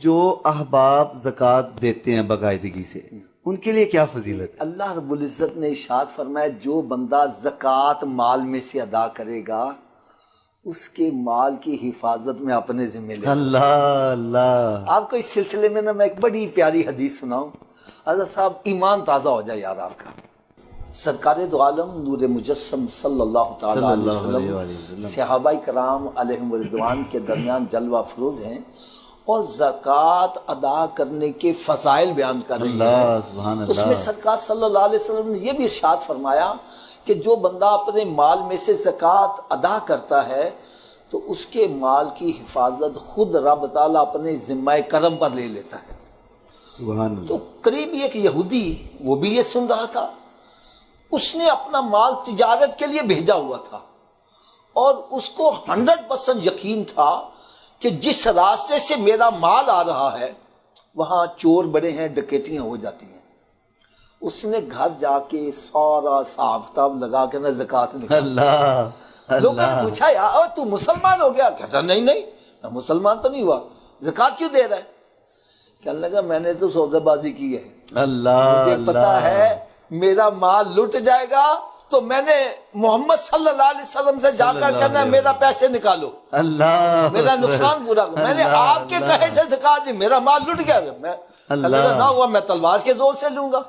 جو احباب زکوٰۃ دیتے ہیں باقاعدگی سے ان کے لیے کیا فضیلت ہے؟ اللہ رب العزت نے ارشاد فرمایا جو بندہ زکوٰۃ مال میں سے ادا کرے گا اس کے مال کی حفاظت میں اپنے ذمہ لے. اللہ اللہ. آپ کو اس سلسلے میں میں ایک بڑی پیاری حدیث سناؤں. حضرت صاحب ایمان تازہ ہو جائے یار آپ کا. سرکار دو عالم نور مجسم صلی اللہ تعالی علیہ وسلم صحابہ کرام علیہم رضوان کے درمیان جلوہ افروز ہیں اور زکوٰۃ ادا کرنے کے فضائل بیان کر رہے ہیں. سبحان اللہ. اس میں سرکار صلی اللہ علیہ وسلم نے یہ بھی ارشاد فرمایا کہ جو بندہ اپنے مال میں سے زکوٰۃ ادا کرتا ہے تو اس کے مال کی حفاظت خود رب تعالیٰ اپنے ذمہ کرم پر لے لیتا ہے. سبحان اللہ. تو قریب ایک یہودی وہ بھی یہ سن رہا تھا. اس نے اپنا مال تجارت کے لیے بھیجا ہوا تھا اور اس کو 100% یقین تھا کہ جس راستے سے میرا مال آ رہا ہے وہاں چور بڑے ہیں، ڈکیتیاں ہو جاتی ہیں. اس نے گھر جا کے سارا حساب کتاب لگا کے زکوٰۃ نکالی. اللہ. لوگوں نے پوچھا یار تو مسلمان ہو گیا؟ کہتا نہیں میں مسلمان تو نہیں ہوا، زکوٰۃ کیوں دے رہا ہے؟ کہنے لگا میں نے تو سودا بازی کی ہے. اللہ. مجھے پتا ہے میرا مال لٹ جائے گا تو میں نے محمد صلی اللہ علیہ وسلم سے جا کر کہنا ہے میرا پیسے نکالو، اللہ. میرا نقصان پورا کرو. میں نے آپ کے کہے سے زکوٰۃ دی، میرا مال لٹ گیا، میں اللہ نہ ہوا میں تلوار کے زور سے لوں گا.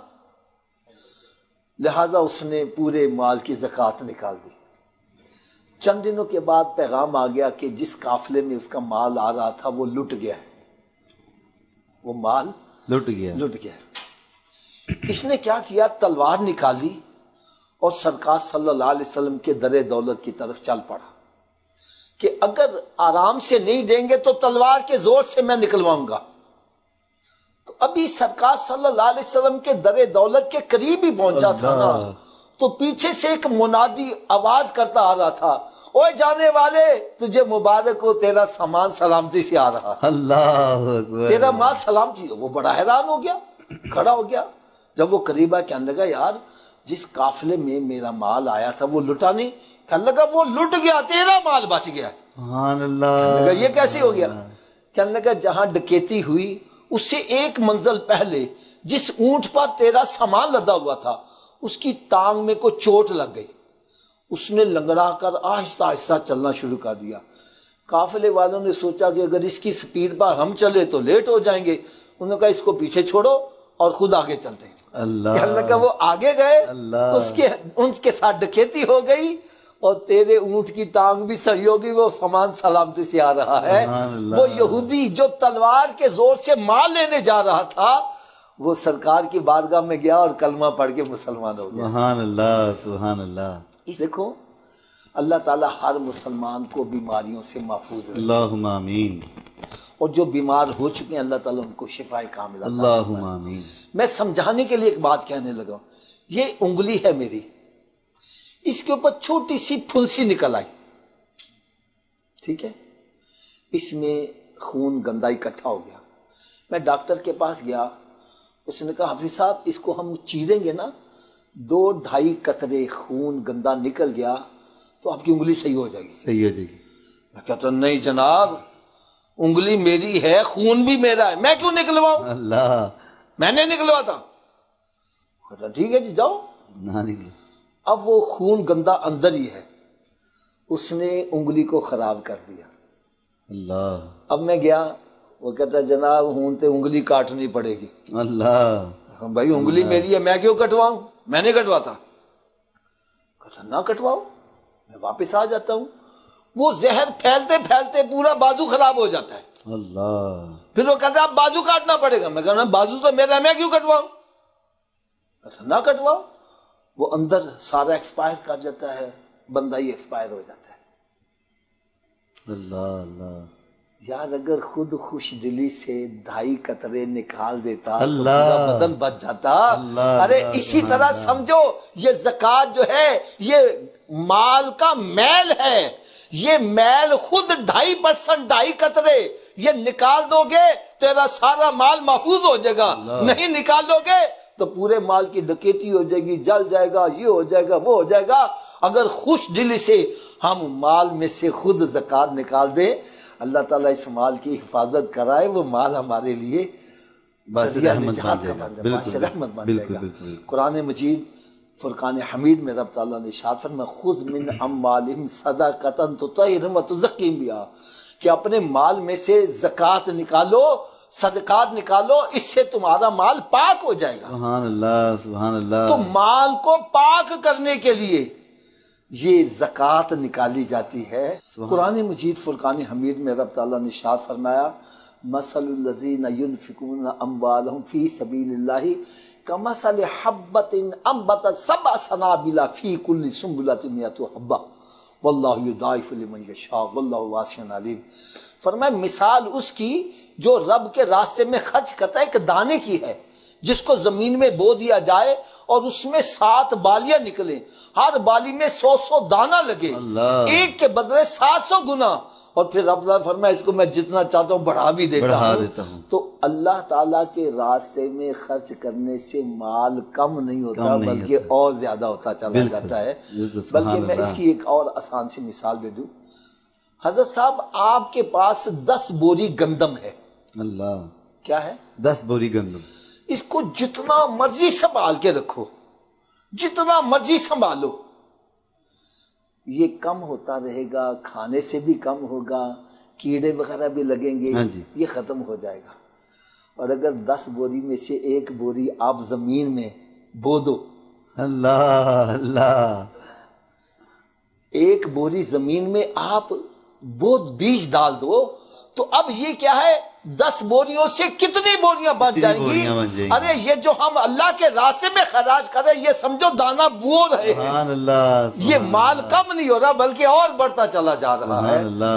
لہٰذا اس نے پورے مال کی زکوٰۃ نکال دی. چند دنوں کے بعد پیغام آ گیا کہ جس قافلے میں اس کا مال آ رہا تھا وہ لٹ گیا ہے، وہ مال لٹ گیا. اس نے کیا کیا، تلوار نکالی اور سرکار صلی اللہ علیہ وسلم کے در دولت کی طرف چل پڑا کہ اگر آرام سے نہیں دیں گے تو تلوار کے زور سے میں نکلواؤں گا. تو ابھی سرکار صلی اللہ علیہ وسلم کے در دولت کے قریب ہی پہنچا تھا نا تو پیچھے سے ایک منادی آواز کرتا آ رہا تھا، اوے جانے والے تجھے مبارک ہو، تیرا سامان سلامتی سے آ رہا ہے، اللہ اکبر. تیرا مال سلامتی. وہ بڑا حیران ہو گیا، کھڑا ہو گیا. جب وہ قریب آیا کہنے لگا یار جس قافلے میں میرا مال آیا تھا وہ لٹا نہیں؟ کہنے لگا وہ لٹ گیا، تیرا مال بچ گیا. سبحان اللہ. کہنے لگا یہ کیسے ہو گیا؟ کہنے لگا جہاں ڈکیتی ہوئی اس سے ایک منزل پہلے جس اونٹ پر تیرا سامان لدا ہوا تھا اس کی ٹانگ میں کو چوٹ لگ گئی. اس نے لنگڑا کر آہستہ آہستہ چلنا شروع کر دیا. قافلے والوں نے سوچا کہ اگر اس کی سپیڈ پر ہم چلے تو لیٹ ہو جائیں گے. انہوں نے کہا اس کو پیچھے چھوڑو اور خود آگے چلتے ہیں. اللہ. کہنے لگا وہ آگے گئے، اللہ. ان کے ساتھ ڈکیتی ہو گئی اور تیرے اونٹ کی ٹانگ بھی صحیح ہوگی، وہ سامان سلامتی سے آ رہا ہے. وہ یہودی جو تلوار کے زور سے مال لینے جا رہا تھا وہ سرکار کی بارگاہ میں گیا اور کلمہ پڑھ کے مسلمان ہو گیا. سبحان اللہ. سبحان اللہ. دیکھو اللہ تعالیٰ ہر مسلمان کو بیماریوں سے محفوظ رکھے، اللہم آمین. اور جو بیمار ہو چکے ہیں اللہ تعالیٰ ان کو شفا کاملہ عطا فرمائے. اللہم آمین. میں سمجھانے کے لیے ایک بات کہنے لگا. یہ انگلی ہے میری، اس کے اوپر چھوٹی سی پھنسی نکل آئی، ٹھیک ہے، اس میں خون گندا اکٹھا ہو گیا. میں ڈاکٹر کے پاس گیا، اس نے کہا حافظ صاحب اس کو ہم چیریں گے نا، 2-2.5 قطرے خون گندا نکل گیا تو آپ کی انگلی صحیح ہو جائے گی. صحیح ہو جائے گی. میں کہتا نہیں جناب، انگلی میری ہے، خون بھی میرا ہے، میں کیوں نکلواؤں؟ اللہ. میں نے نکلوا تھا. کہتا ٹھیک ہے جی جاؤ. نہ نکلے. اب وہ خون گندا اندر ہی ہے، اس نے انگلی کو خراب کر دیا. اللہ. اب میں گیا، وہ کہتا جناب ہون تے انگلی کاٹنی پڑے گی. اللہ. بھائی انگلی میری ہے، میں کیوں کٹواؤں؟ میں نے کٹواتا. کہتا نہ کٹواؤ، میں واپس آ جاتا ہوں. وہ زہر پھیلتے پھیلتے پورا بازو خراب ہو جاتا ہے. اللہ. پھر وہ کہتا اب بازو کاٹنا پڑے گا. میں کہنا بازو تو میرا ہے، میں کیوں کٹواؤں؟ کہتا نہ کٹواؤ. وہ اندر سارا ایکسپائر کر جاتا ہے، بندہ ہی ایکسپائر ہو جاتا ہے. اللہ. اللہ. یار اگر خود خوش دلی سے 2.5 قطرے نکال دیتا تو اللہ. پورا بدن بچ جاتا. اللہ. ارے اللہ. اسی طرح سمجھو یہ زکوٰۃ جو ہے یہ مال کا میل ہے. یہ میل خود 2.5% 2.5 قطرے یہ نکال دو گے تیرا سارا مال محفوظ ہو جائے گا. نہیں نکالو گے تو پورے مال کی ڈکیتی ہو جائے گی، جل جائے گا، یہ ہو جائے گا، وہ ہو جائے گا. اگر خوش دلی سے ہم مال میں سے خود زکوٰۃ نکال دیں، اللہ تعالیٰ اس مال کی حفاظت کرائے، وہ مال ہمارے لیے باعث ذریعہ رحمت نجات بن کا جائے گا۔ بن جائے، بالکل، باعث رحمت بن جائے بالکل، گا۔ بالکل۔ قرآن مجید فرقان حمید میں رب تعالیٰ نے ارشاد فرمایا خذ من اموالہم صدقۃ تطہرہم وتزکیہم بہا، کہ اپنے مال میں سے زکوٰۃ نکالو، صدقات نکالو، اس سے تمہارا مال پاک ہو جائے گا۔ سبحان اللہ، سبحان اللہ۔ تو مال کو پاک کرنے کے لیے یہ زکوٰۃ نکالی جاتی ہے۔ قرآن مجید فرقان حمید میں رب تعالیٰ نے ارشاد فرمایا مثل الذین ینفقون اموالہم فی سبیل اللہ کمثل حبۃ انبتت سبع سنابل فی کل سنبلۃ مئۃ حبۃ واللہ یضاعف لمن یشاء واللہ واسع علیم۔ فرمایا مثال اس کی جو رب کے راستے میں خرچ کرتا ہے ایک دانے کی ہے، جس کو زمین میں بو دیا جائے اور اس میں 7 بالیاں نکلیں، ہر بالی میں 100 دانہ لگے، اللہ۔ ایک کے بدلے 700 گنا، اور پھر رب تعالیٰ فرمایا اس کو میں جتنا چاہتا ہوں بڑھا بھی دیتا ہوں۔ تو اللہ تعالیٰ کے راستے میں خرچ کرنے سے مال کم نہیں ہوتا بلکہ اور زیادہ ہوتا چلا جاتا ہے۔ بلکہ میں اس کی ایک اور آسان سی مثال دے دوں، حضرت صاحب آپ کے پاس 10 بوری گندم ہے، اللہ، کیا ہے؟ 10 بوری گندم۔ اس کو جتنا مرضی سنبھال کے رکھو، جتنا مرضی سنبھالو، یہ کم ہوتا رہے گا، کھانے سے بھی کم ہوگا، کیڑے وغیرہ بھی لگیں گے، ہاں جی۔ یہ ختم ہو جائے گا۔ اور اگر 10 بوری میں سے 1 بوری آپ زمین میں بو دو، اللہ، اللہ، 1 بوری زمین میں آپ بیج ڈال دو، تو اب یہ کیا ہے، 10 بوریوں سے کتنی بوریاں بن جائیں گی؟ ارے یہ جو ہم اللہ کے راستے میں خراج کریں، یہ سمجھو دانا بو رہے ہیں، سبحان اللہ، یہ مال کم نہیں ہو رہا بلکہ اور بڑھتا چلا جا رہا ہے۔ سبحان اللہ۔